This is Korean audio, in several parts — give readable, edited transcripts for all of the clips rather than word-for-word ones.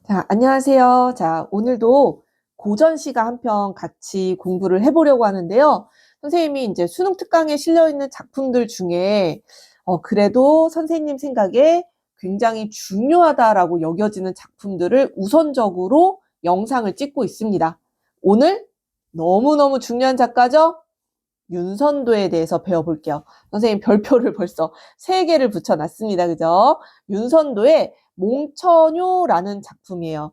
자, 안녕하세요. 자, 오늘도 고전시가 한 편 같이 공부를 해보려고 하는데요. 선생님이 이제 수능 특강에 실려있는 작품들 중에, 그래도 선생님 생각에 굉장히 중요하다라고 여겨지는 작품들을 우선적으로 영상을 찍고 있습니다. 오늘 너무너무 중요한 작가죠? 윤선도에 대해서 배워볼게요. 선생님 별표를 벌써 3개를 붙여놨습니다. 그죠? 윤선도의 몽처녀라는 작품이에요.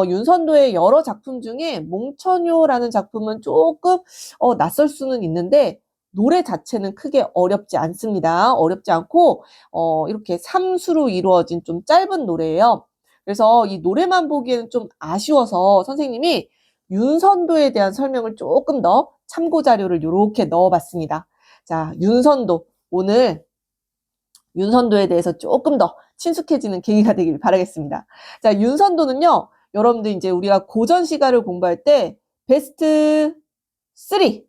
윤선도의 여러 작품 중에 몽처녀라는 작품은 조금 낯설 수는 있는데 노래 자체는 크게 어렵지 않습니다. 어렵지 않고 이렇게 3수로 이루어진 좀 짧은 노래예요. 그래서 이 노래만 보기에는 좀 아쉬워서 선생님이 윤선도에 대한 설명을 조금 더 참고 자료를 이렇게 넣어봤습니다. 자, 윤선도. 오늘 윤선도에 대해서 조금 더 친숙해지는 계기가 되길 바라겠습니다. 자, 윤선도는요, 여러분들 이제 우리가 고전 시가를 공부할 때 베스트 3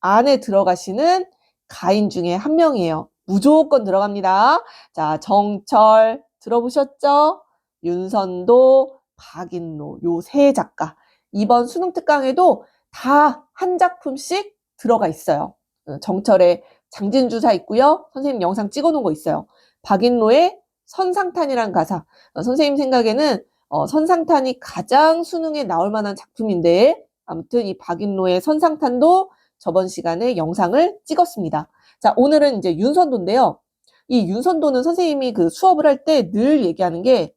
안에 들어가시는 가인 중에 한 명이에요. 무조건 들어갑니다. 자, 정철 들어보셨죠? 윤선도, 박인로 요 세 작가. 이번 수능 특강에도 다 한 작품씩 들어가 있어요. 정철의 장진주사 있고요. 선생님 영상 찍어놓은 거 있어요. 박인로의 선상탄이라는 가사. 선생님 생각에는 선상탄이 가장 수능에 나올 만한 작품인데 아무튼 이 박인로의 선상탄도 저번 시간에 영상을 찍었습니다. 자, 오늘은 이제 윤선도인데요. 이 윤선도는 선생님이 그 수업을 할 때 늘 얘기하는 게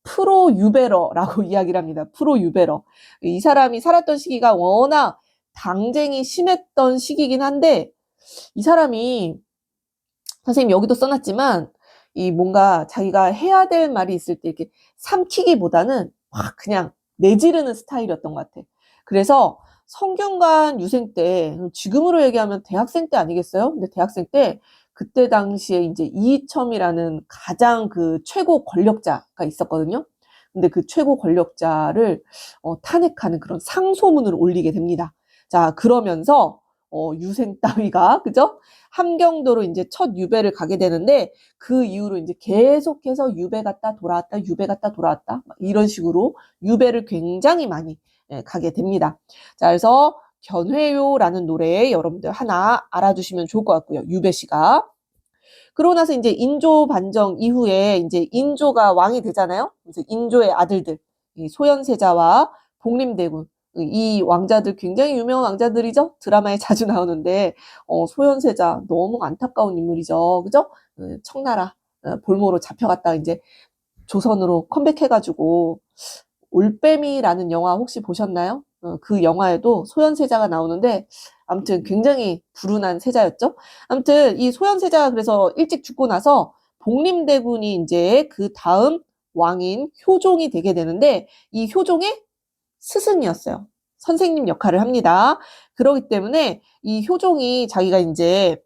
프로 유베러라고 이야기를 합니다. 프로 유베러. 이 사람이 살았던 시기가 워낙 당쟁이 심했던 시기긴 한데 이 사람이 선생님 여기도 써놨지만 이 뭔가 자기가 해야 될 말이 있을 때 이렇게 삼키기보다는 막 그냥 내지르는 스타일이었던 것 같아. 그래서 성균관 유생 때 지금으로 얘기하면 대학생 때 아니겠어요? 근데 대학생 때 그때 당시에 이제 이첨이라는 가장 그 최고 권력자가 있었거든요. 근데 그 최고 권력자를 탄핵하는 그런 상소문을 올리게 됩니다. 자, 그러면서 유생 따위가 그죠? 함경도로 이제 첫 유배를 가게 되는데 그 이후로 이제 계속해서 유배 갔다 돌아왔다, 유배 갔다 돌아왔다 이런 식으로 유배를 굉장히 많이 가게 됩니다. 자, 그래서 견회요라는 노래 여러분들 하나 알아두시면 좋을 것 같고요. 유배시가. 그러고 나서 이제 인조 반정 이후에 이제 인조가 왕이 되잖아요. 그래서 인조의 아들들, 이 소현세자와 복림대군, 이 왕자들 굉장히 유명한 왕자들이죠. 드라마에 자주 나오는데 소현세자 너무 안타까운 인물이죠. 그죠? 청나라 볼모로 잡혀갔다가 이제 조선으로 컴백해가지고 올빼미라는 영화 혹시 보셨나요? 그 영화에도 소현세자가 나오는데 아무튼 굉장히 불운한 세자였죠. 아무튼 이 소현세자가 그래서 일찍 죽고 나서 복림대군이 이제 그 다음 왕인 효종이 되게 되는데 이 효종의 스승이었어요. 선생님 역할을 합니다. 그렇기 때문에 이 효종이 자기가 이제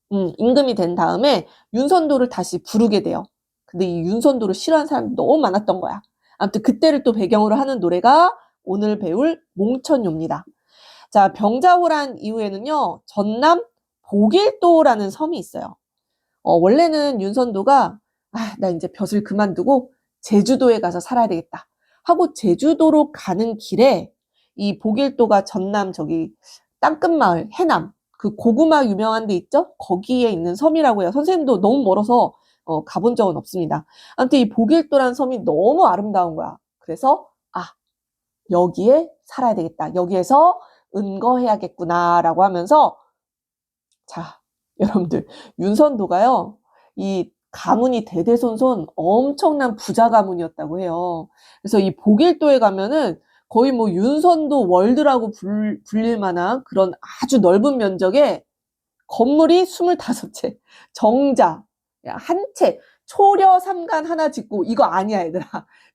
임금이 된 다음에 윤선도를 다시 부르게 돼요. 근데 이 윤선도를 싫어하는 사람이 너무 많았던 거야. 아무튼 그때를 또 배경으로 하는 노래가 오늘 배울 몽천요입니다. 자, 병자호란 이후에는요, 전남 보길도라는 섬이 있어요. 원래는 윤선도가, 나 이제 벼슬 그만두고 제주도에 가서 살아야 되겠다. 하고 제주도로 가는 길에 이 보길도가 전남 저기 땅끝마을, 해남, 그 고구마 유명한 데 있죠? 거기에 있는 섬이라고 해요. 선생님도 너무 멀어서 가본 적은 없습니다. 아무튼 이 보길도라는 섬이 너무 아름다운 거야. 그래서, 여기에 살아야 되겠다. 여기에서 은거해야겠구나라고 하면서 자, 여러분들 윤선도가요. 이 가문이 대대손손 엄청난 부자 가문이었다고 해요. 그래서 이 보길도에 가면은 거의 뭐 윤선도 월드라고 불릴 만한 그런 아주 넓은 면적의 건물이 25채, 정자, 한 채, 초려 삼간 하나 짓고 이거 아니야 얘들아.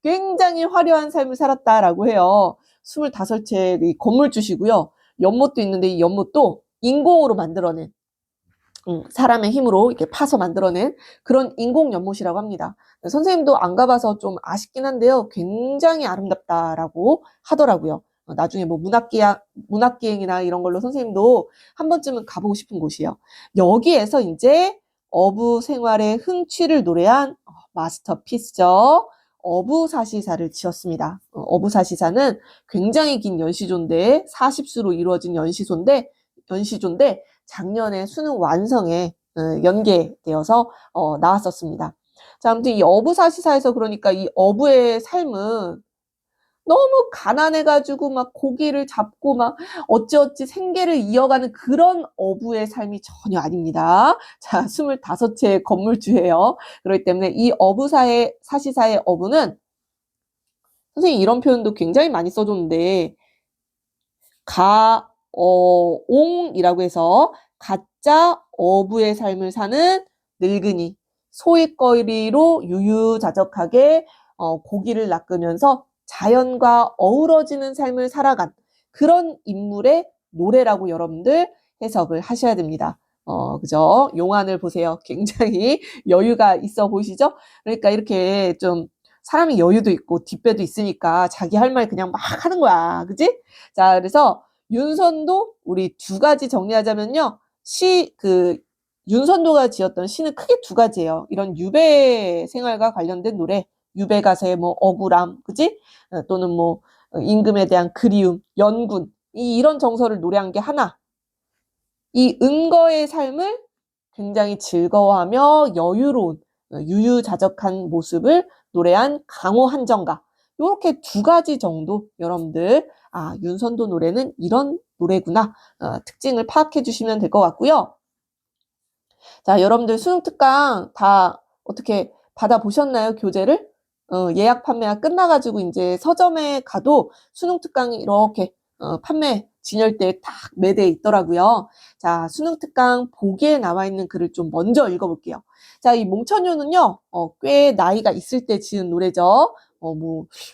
굉장히 화려한 삶을 살았다라고 해요. 25채 이 건물주시고요. 연못도 있는데 이 연못도 인공으로 만들어낸 사람의 힘으로 이렇게 파서 만들어낸 그런 인공 연못이라고 합니다. 선생님도 안 가봐서 좀 아쉽긴 한데요. 굉장히 아름답다라고 하더라고요. 나중에 뭐 문학기행이나 이런 걸로 선생님도 한 번쯤은 가보고 싶은 곳이에요. 여기에서 이제 어부 생활의 흥취를 노래한 마스터피스죠. 어부사시사를 지었습니다. 어부사시사는 굉장히 긴 연시조인데 40수로 이루어진 연시조인데 작년에 수능 완성에 연계되어서 나왔었습니다. 자, 아무튼 이 어부사시사에서 그러니까 이 어부의 삶은 너무 가난해가지고 막 고기를 잡고 막 어찌어찌 생계를 이어가는 그런 어부의 삶이 전혀 아닙니다. 자, 25채의 건물주예요. 그렇기 때문에 이 사시사의 어부는 선생님이 이런 표현도 굉장히 많이 써줬는데 가어옹이라고 해서 가짜 어부의 삶을 사는 늙은이 소일거리로 유유자적하게 고기를 낚으면서 자연과 어우러지는 삶을 살아간 그런 인물의 노래라고 여러분들 해석을 하셔야 됩니다. 그죠? 용안을 보세요. 굉장히 여유가 있어 보이시죠? 그러니까 이렇게 좀 사람이 여유도 있고 뒷배도 있으니까 자기 할 말 그냥 막 하는 거야. 그지? 자, 그래서 윤선도 우리 두 가지 정리하자면요. 윤선도가 지었던 시는 크게 두 가지예요. 이런 유배 생활과 관련된 노래. 유배 가서의 뭐 억울함, 그지? 또는 뭐 임금에 대한 그리움, 연군. 이런 정서를 노래한 게 하나. 이 은거의 삶을 굉장히 즐거워하며 여유로운 유유자적한 모습을 노래한 강호 한정가. 이렇게 두 가지 정도 여러분들 윤선도 노래는 이런 노래구나 특징을 파악해 주시면 될 것 같고요. 자, 여러분들 수능 특강 다 어떻게 받아보셨나요? 교재를? 예약 판매가 끝나가지고 이제 서점에 가도 수능 특강이 이렇게 판매 진열대에 딱 매대에 있더라고요. 자, 수능 특강 보기에 나와 있는 글을 좀 먼저 읽어볼게요. 자, 이 몽천요는요, 꽤 나이가 있을 때 지은 노래죠.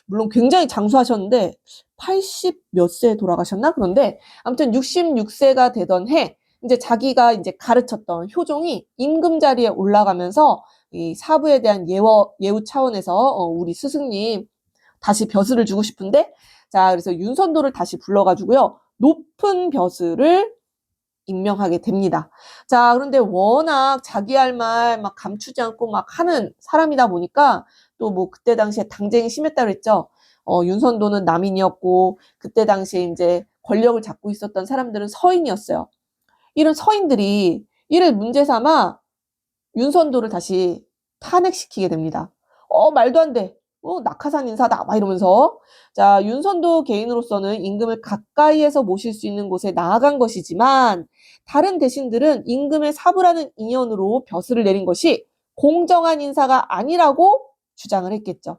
물론 굉장히 장수하셨는데 80 몇 세에 돌아가셨나? 그런데 아무튼 66세가 되던 해 이제 자기가 이제 가르쳤던 효종이 임금 자리에 올라가면서 이 사부에 대한 예우 차원에서 우리 스승님 다시 벼슬을 주고 싶은데 자, 그래서 윤선도를 다시 불러가지고요. 높은 벼슬을 임명하게 됩니다. 자, 그런데 워낙 자기 할 말 막 감추지 않고 막 하는 사람이다 보니까 또 뭐 그때 당시에 당쟁이 심했다 그랬죠. 윤선도는 남인이었고 그때 당시에 이제 권력을 잡고 있었던 사람들은 서인이었어요. 이런 서인들이 이를 문제 삼아 윤선도를 다시 탄핵시키게 됩니다. 말도 안 돼. 낙하산 인사다. 막 이러면서. 자, 윤선도 개인으로서는 임금을 가까이에서 모실 수 있는 곳에 나아간 것이지만 다른 대신들은 임금의 사부라는 인연으로 벼슬을 내린 것이 공정한 인사가 아니라고 주장을 했겠죠.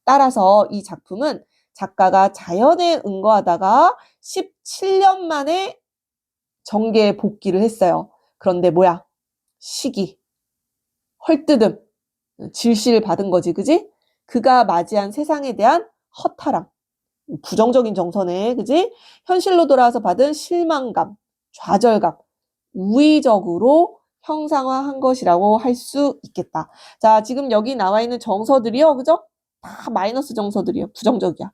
따라서 이 작품은 작가가 자연에 응거하다가 17년 만에 정계에 복귀를 했어요. 그런데 뭐야? 시기, 헐뜯음, 질시를 받은 거지, 그지? 그가 맞이한 세상에 대한 허탈함, 부정적인 정서네, 그지? 현실로 돌아와서 받은 실망감, 좌절감, 우의적으로 형상화한 것이라고 할 수 있겠다. 자, 지금 여기 나와 있는 정서들이요, 그죠? 다 마이너스 정서들이요. 부정적이야.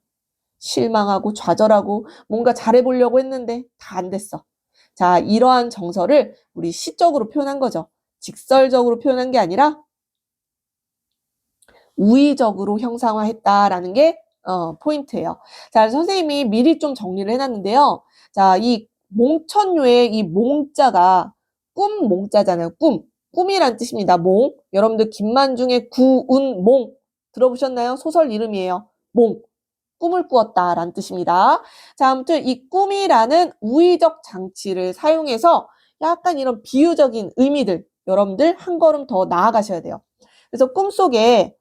실망하고 좌절하고 뭔가 잘해보려고 했는데 다 안 됐어. 자, 이러한 정서를 우리 시적으로 표현한 거죠. 직설적으로 표현한 게 아니라 우의적으로 형상화했다라는 게 포인트예요. 자, 선생님이 미리 좀 정리를 해놨는데요. 자, 이 몽천요의 이 몽자가 꿈 몽자잖아요. 꿈이란 뜻입니다. 몽. 여러분들 김만중의 구운 몽 들어보셨나요? 소설 이름이에요. 몽. 꿈을 꾸었다라는 뜻입니다. 자, 아무튼 이 꿈이라는 우의적 장치를 사용해서 약간 이런 비유적인 의미들 여러분들 한 걸음 더 나아가셔야 돼요. 그래서 꿈속에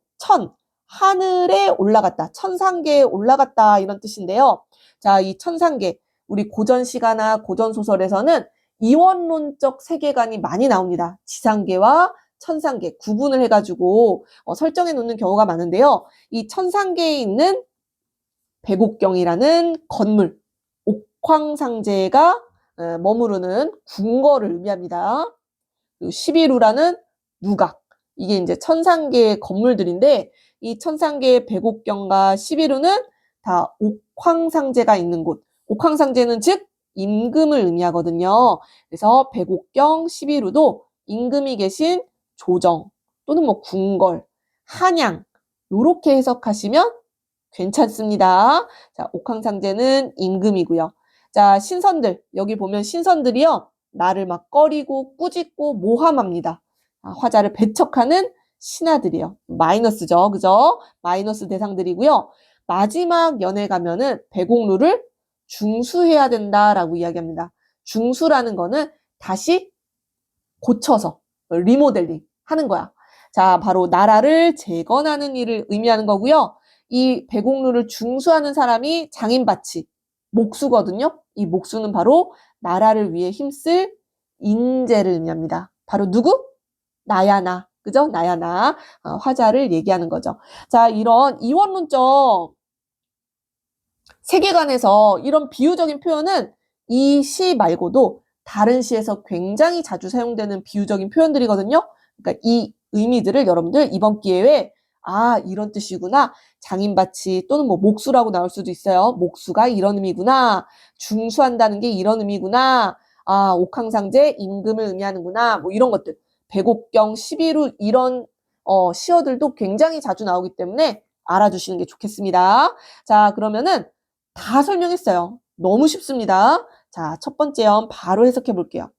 하늘에 올라갔다, 천상계에 올라갔다 이런 뜻인데요. 자, 이 천상계 우리 고전 시가나 고전 소설에서는 이원론적 세계관이 많이 나옵니다. 지상계와 천상계 구분을 해가지고 설정해 놓는 경우가 많은데요. 이 천상계에 있는 백옥경이라는 건물, 옥황상제가 머무르는 궁궐을 의미합니다. 그리고 11우라는 누각, 이게 이제 천상계의 건물들인데 이 천상계의 백옥경과 11우는 다 옥황상제가 있는 곳. 옥황상제는 즉 임금을 의미하거든요. 그래서 백옥경, 11우도 임금이 계신 조정 또는 뭐 궁궐, 한양 요렇게 해석하시면 괜찮습니다. 자, 옥황상제는 임금이고요. 자, 신선들. 여기 보면 신선들이요. 나를 막 꺼리고 꾸짖고 모함합니다. 화자를 배척하는 신하들이요. 마이너스죠. 그죠? 마이너스 대상들이고요. 마지막 연에 가면은 배곡루를 중수해야 된다라고 이야기합니다. 중수라는 거는 다시 고쳐서 리모델링 하는 거야. 자, 바로 나라를 재건하는 일을 의미하는 거고요. 이 배곡루를 중수하는 사람이 장인바치, 목수거든요. 이 목수는 바로 나라를 위해 힘쓸 인재를 의미합니다. 바로 누구? 나야 나. 그죠? 나야 나. 화자를 얘기하는 거죠. 자, 이런 이원론적 세계관에서 이런 비유적인 표현은 이 시 말고도 다른 시에서 굉장히 자주 사용되는 비유적인 표현들이거든요. 그러니까 이 의미들을 여러분들 이번 기회에 이런 뜻이구나. 장인바치 또는 뭐 목수라고 나올 수도 있어요. 목수가 이런 의미구나. 중수한다는 게 이런 의미구나. 옥황상제 임금을 의미하는구나. 뭐 이런 것들. 백옥경, 십이루 이런 시어들도 굉장히 자주 나오기 때문에 알아두시는 게 좋겠습니다. 자, 그러면은 다 설명했어요. 너무 쉽습니다. 자, 첫 번째 연 바로 해석해 볼게요.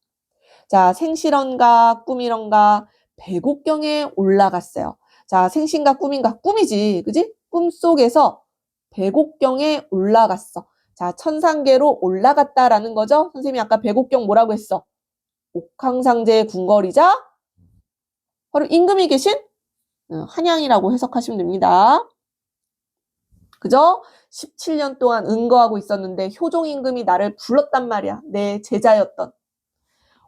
자, 생실언가 꿈이런가 백옥경에 올라갔어요. 자, 생신가 꿈인가? 꿈이지. 그지? 꿈속에서 백옥경에 올라갔어. 자, 천상계로 올라갔다라는 거죠. 선생님이 아까 백옥경 뭐라고 했어? 옥황상제의 궁궐이자 바로 임금이 계신 한양이라고 해석하시면 됩니다. 그죠? 17년 동안 은거하고 있었는데 효종 임금이 나를 불렀단 말이야. 내 제자였던.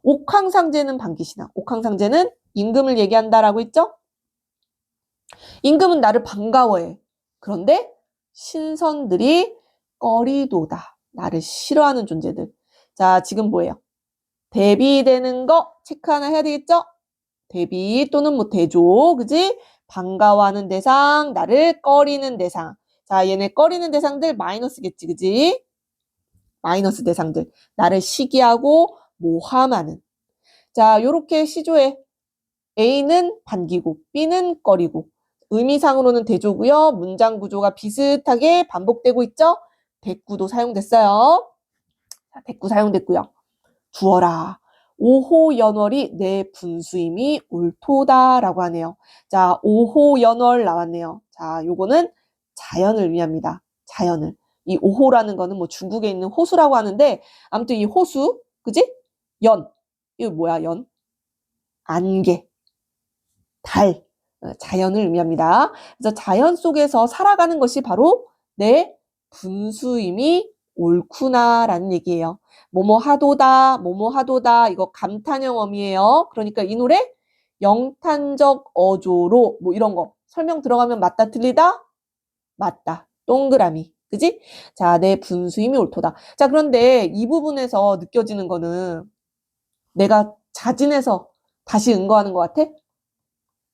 옥황상제는 반기시나. 옥황상제는 임금을 얘기한다라고 했죠? 임금은 나를 반가워해. 그런데 신선들이 꺼리도다. 나를 싫어하는 존재들. 자, 지금 뭐예요? 대비되는 거 체크 하나 해야 되겠죠? 대비 또는 뭐 대조, 그지? 반가워하는 대상, 나를 꺼리는 대상. 자, 얘네 꺼리는 대상들 마이너스겠지, 그지? 마이너스 대상들. 나를 시기하고 모함하는. 자, 요렇게 시조에 A는 반기고 B는 꺼리고 의미상으로는 대조고요. 문장 구조가 비슷하게 반복되고 있죠? 대꾸도 사용됐어요. 자, 대꾸 사용됐고요. 두어라. 오호연월이 내 분수임이 옳도다라고 하네요. 자, 오호연월 나왔네요. 자, 요거는 자연을 의미합니다. 자연을. 이 오호라는 거는 뭐 중국에 있는 호수라고 하는데 아무튼 이 호수, 그지? 연. 이거 뭐야, 연? 안개. 달. 자연을 의미합니다. 그래서 자연 속에서 살아가는 것이 바로 내 분수임이 옳구나라는 얘기예요. 뭐뭐 하도다, 뭐뭐 하도다, 이거 감탄형 어미예요. 그러니까 이 노래 영탄적 어조로 뭐 이런 거 설명 들어가면 맞다 틀리다? 맞다. 동그라미. 그지? 자, 내 분수임이 옳도다. 자, 그런데 이 부분에서 느껴지는 거는 내가 자진해서 다시 응거하는 것 같아?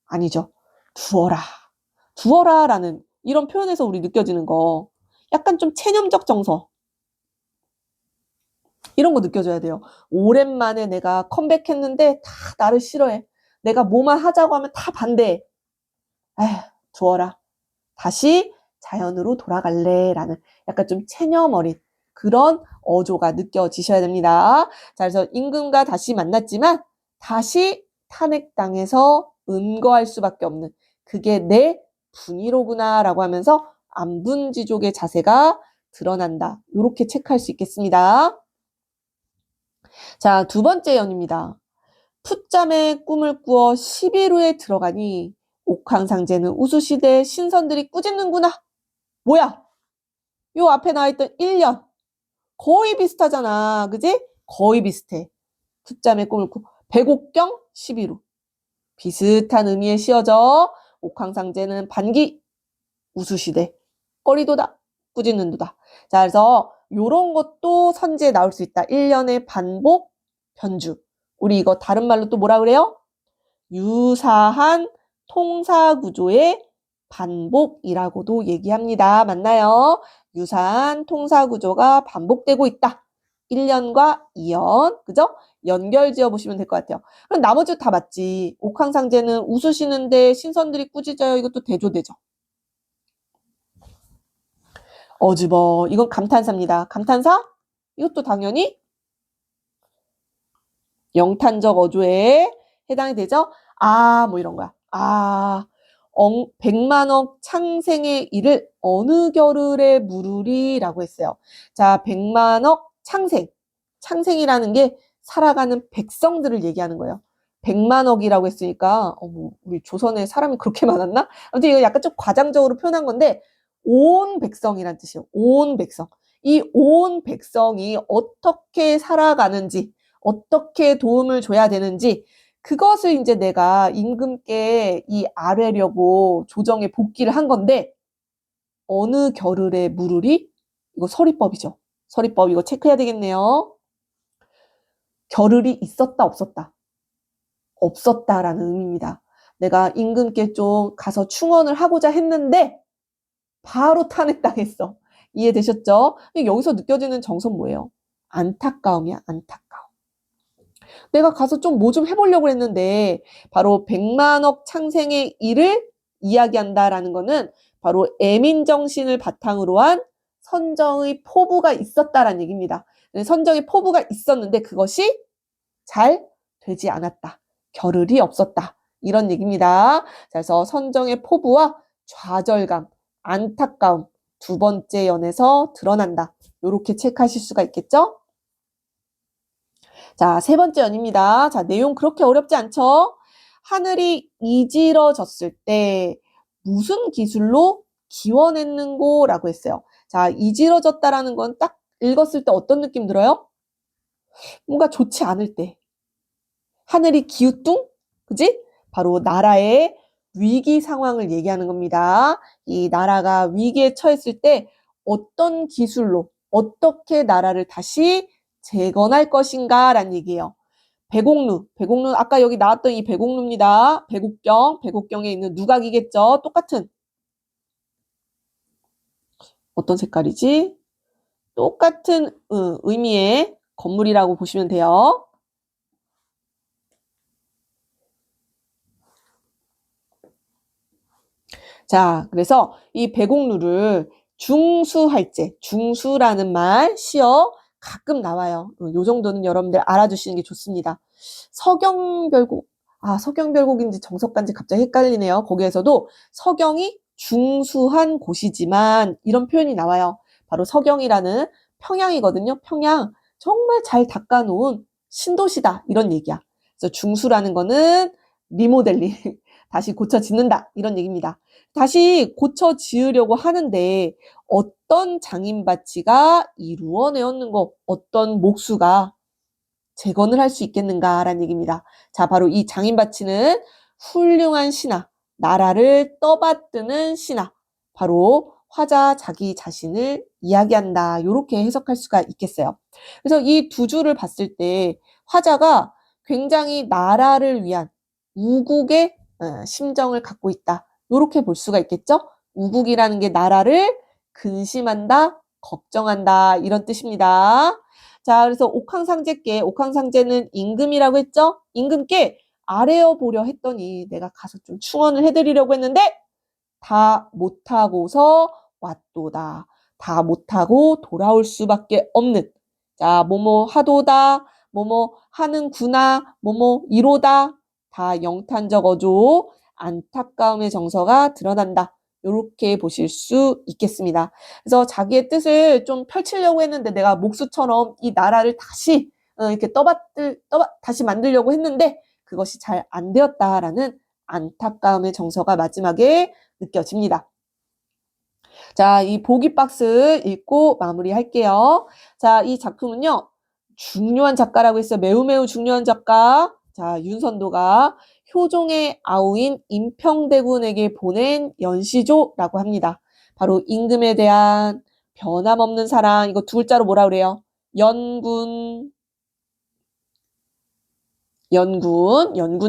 아니죠. 두어라. 두어라라는 이런 표현에서 우리 느껴지는 거 약간 좀 체념적 정서 이런 거 느껴져야 돼요. 오랜만에 내가 컴백했는데 다 나를 싫어해. 내가 뭐만 하자고 하면 다 반대해. 에휴, 두어라. 다시 자연으로 돌아갈래 라는 약간 좀 체념 어린 그런 어조가 느껴지셔야 됩니다. 자, 그래서 임금과 다시 만났지만 다시 탄핵당해서 은거할 수밖에 없는 그게 내 분이로구나 라고 하면서 안분지족의 자세가 드러난다. 이렇게 체크할 수 있겠습니다. 자, 두 번째 연입니다. 풋잠에 꿈을 꾸어 11호에 들어가니 옥황상제는 우수시대 신선들이 꾸짖는구나. 뭐야? 요 앞에 나와있던 1년. 거의 비슷하잖아. 그지? 거의 비슷해. 풋잠에 꿈을 꾸어. 백옥경 11호. 비슷한 의미의 시어져. 옥황상제는 반기 우수시대. 꺼리도다. 꾸짖는도다. 자, 그래서 요런 것도 선지에 나올 수 있다. 1년의 반복, 변주. 우리 이거 다른 말로 또 뭐라 그래요? 유사한 통사구조의 반복이라고도 얘기합니다. 맞나요? 유사한 통사구조가 반복되고 있다. 1년과 2년, 그죠? 연결 지어보시면 될 것 같아요. 그럼 나머지 다 맞지. 옥황상제는 웃으시는데 신선들이 꾸짖어요. 이것도 대조되죠. 어즈버. 이건 감탄사입니다. 감탄사? 이것도 당연히 영탄적 어조에 해당이 되죠? 아, 뭐 이런 거야. 아, 백만억 창생의 일을 어느 겨를에 물으리 라고 했어요. 자, 백만억 창생. 창생이라는 게 살아가는 백성들을 얘기하는 거예요. 백만억이라고 했으니까 뭐 우리 조선에 사람이 그렇게 많았나? 아무튼 이거 약간 좀 과장적으로 표현한 건데 온 백성이란 뜻이에요. 온 백성. 이 온 백성이 어떻게 살아가는지 어떻게 도움을 줘야 되는지 그것을 이제 내가 임금께 이 아뢰려고 조정에 복기를 한 건데 어느 겨를에 물으리? 이거 서리법이죠. 서리법 이거 체크해야 되겠네요. 겨를이 있었다 없었다. 없었다라는 의미입니다. 내가 임금께 좀 가서 충언을 하고자 했는데 바로 탄핵당했어. 이해되셨죠? 여기서 느껴지는 정서는 뭐예요? 안타까움이야, 안타까움. 내가 가서 좀 뭐 좀 해보려고 했는데 바로 백만억 창생의 일을 이야기한다라는 거는 바로 애민정신을 바탕으로 한 선정의 포부가 있었다라는 얘기입니다. 선정의 포부가 있었는데 그것이 잘 되지 않았다. 겨를이 없었다. 이런 얘기입니다. 그래서 선정의 포부와 좌절감, 안타까움 두 번째 연에서 드러난다. 이렇게 체크하실 수가 있겠죠? 자, 세 번째 연입니다. 자, 내용 그렇게 어렵지 않죠? 하늘이 이지러졌을 때 무슨 기술로 기원했는고? 라고 했어요. 자, 이지러졌다라는 건 딱 읽었을 때 어떤 느낌 들어요? 뭔가 좋지 않을 때. 하늘이 기우뚱? 그지? 바로 나라의 위기 상황을 얘기하는 겁니다. 이 나라가 위기에 처했을 때 어떤 기술로 어떻게 나라를 다시 재건할 것인가 라는 얘기예요. 배곡루 아까 여기 나왔던 이 배곡루입니다. 배곡경에 있는 누각이겠죠. 똑같은 어떤 색깔이지? 똑같은 의미의 건물이라고 보시면 돼요. 자, 그래서 이 배곡루를 중수할제, 중수라는 말 시어 가끔 나와요. 요 정도는 여러분들 알아두시는 게 좋습니다. 서경별곡인지 정석가인지 갑자기 헷갈리네요. 거기에서도 서경이 중수한 곳이지만 이런 표현이 나와요. 바로 서경이라는 평양이거든요. 평양 정말 잘 닦아놓은 신도시다 이런 얘기야. 그래서 중수라는 거는 리모델링 다시 고쳐 짓는다 이런 얘기입니다. 다시 고쳐 지으려고 하는데 어떤 장인바치가 이루어내었는고 어떤 목수가 재건을 할 수 있겠는가라는 얘기입니다. 자, 바로 이 장인바치는 훌륭한 신하, 나라를 떠받드는 신하, 바로 화자 자기 자신을 이야기한다. 이렇게 해석할 수가 있겠어요. 그래서 이 두 줄을 봤을 때 화자가 굉장히 나라를 위한 우국의 심정을 갖고 있다. 이렇게 볼 수가 있겠죠? 우국이라는 게 나라를 근심한다, 걱정한다 이런 뜻입니다. 자, 그래서 옥황상제는 임금이라고 했죠? 임금께 아뢰어 보려 했더니 내가 가서 좀 충언을 해드리려고 했는데 다 못하고서 왔도다. 다 못하고 돌아올 수밖에 없는. 자, 뭐뭐 하도다, 뭐뭐 하는구나, 뭐뭐 이로다. 다 영탄적 어조, 안타까움의 정서가 드러난다. 이렇게 보실 수 있겠습니다. 그래서 자기의 뜻을 좀 펼치려고 했는데 내가 목수처럼 이 나라를 다시 이렇게 다시 만들려고 했는데 그것이 잘 안 되었다라는 안타까움의 정서가 마지막에 느껴집니다. 자, 이 보기 박스 읽고 마무리할게요. 자, 이 작품은요. 중요한 작가라고 했어요. 매우 중요한 작가. 자, 윤선도가 효종의 아우인 임평대군에게 보낸 연시조라고 합니다. 바로 임금에 대한 변함없는 사랑. 이거 두 글자로 뭐라 그래요? 연군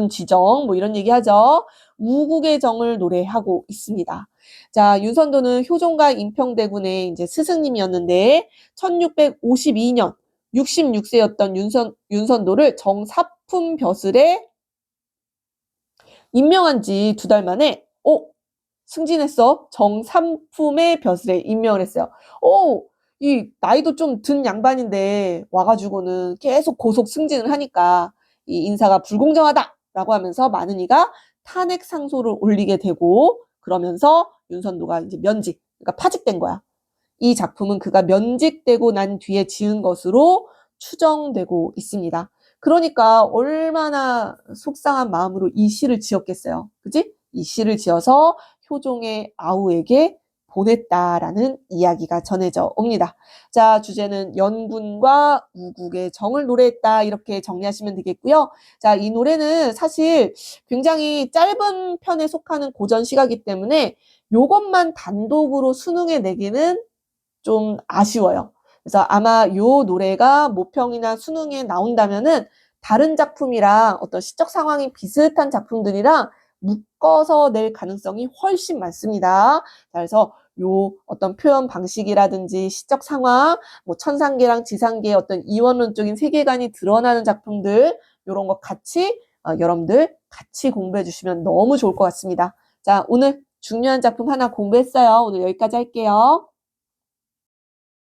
지정 뭐 이런 얘기 하죠. 우국의 정을 노래하고 있습니다. 자, 윤선도는 효종과 임평대군의 이제 스승님이었는데 1652년 66세였던 윤선도를 정사품 벼슬에 임명한 지 2달 만에 승진했어. 정삼품의 벼슬에 임명을 했어요. 이 나이도 좀 든 양반인데 와가지고는 계속 고속 승진을 하니까 이 인사가 불공정하다라고 하면서 많은 이가 탄핵 상소를 올리게 되고 그러면서 윤선도가 이제 면직, 그러니까 파직된 거야. 이 작품은 그가 면직되고 난 뒤에 지은 것으로 추정되고 있습니다. 그러니까 얼마나 속상한 마음으로 이 시를 지었겠어요. 그지? 이 시를 지어서 효종의 아우에게 보냈다라는 이야기가 전해져 옵니다. 자, 주제는 연군과 우국의 정을 노래했다 이렇게 정리하시면 되겠고요. 자, 이 노래는 사실 굉장히 짧은 편에 속하는 고전 시가이기 때문에 요것만 단독으로 수능에 내기는 좀 아쉬워요. 그래서 아마 요 노래가 모평이나 수능에 나온다면은 다른 작품이랑 어떤 시적 상황이 비슷한 작품들이랑 묶어서 낼 가능성이 훨씬 많습니다. 자, 그래서 요 어떤 표현 방식이라든지 시적 상황, 뭐 천상계랑 지상계의 어떤 이원론적인 세계관이 드러나는 작품들, 요런 거 같이 여러분들 같이 공부해 주시면 너무 좋을 것 같습니다. 자, 오늘 중요한 작품 하나 공부했어요. 오늘 여기까지 할게요.